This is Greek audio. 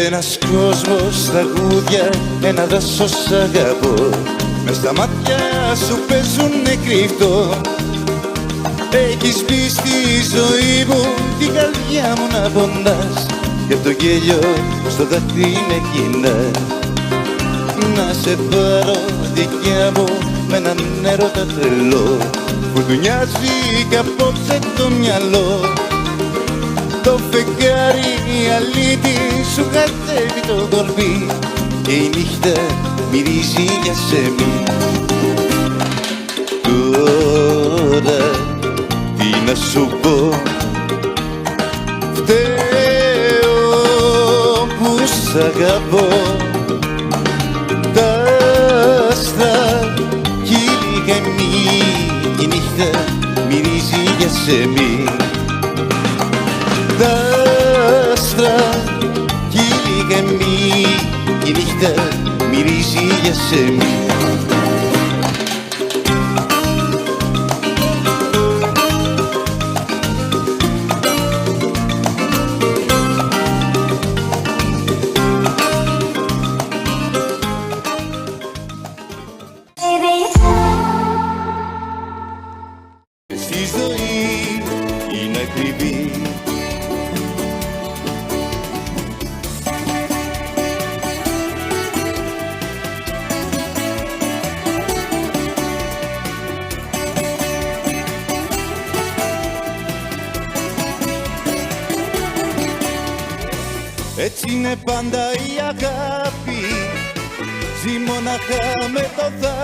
Ένας κόσμος, τραγούδια, ένα δάσος αγαπώ. Μες στα μάτια σου παίζουνε κρυφτό. Έχεις πει στη ζωή μου την καρδιά μου να πονάς, και απ' το γέλιο στο δάκρυ με κοινάς. Να σε πάρω δικιά μου με έναν έρωτα τρελό, που του νοιάζει κι απόψε το μυαλό. Το φεγγάρι αλήτη σου κατέβει το κορμί, και η νύχτα μυρίζει για σεμί. Τώρα τι να σου πω, φταίω που σ' αγαπώ. Τα άστρα κυλιγανεί, η νύχτα μυρίζει για σεμί. Τα άστρα κυλιγανεί, η νύχτα μυρίζει για σεμί. Στη ζωή είναι ακριβή, έτσι είναι πάντα η αγάπη, ζει μοναχά με το θάρρος.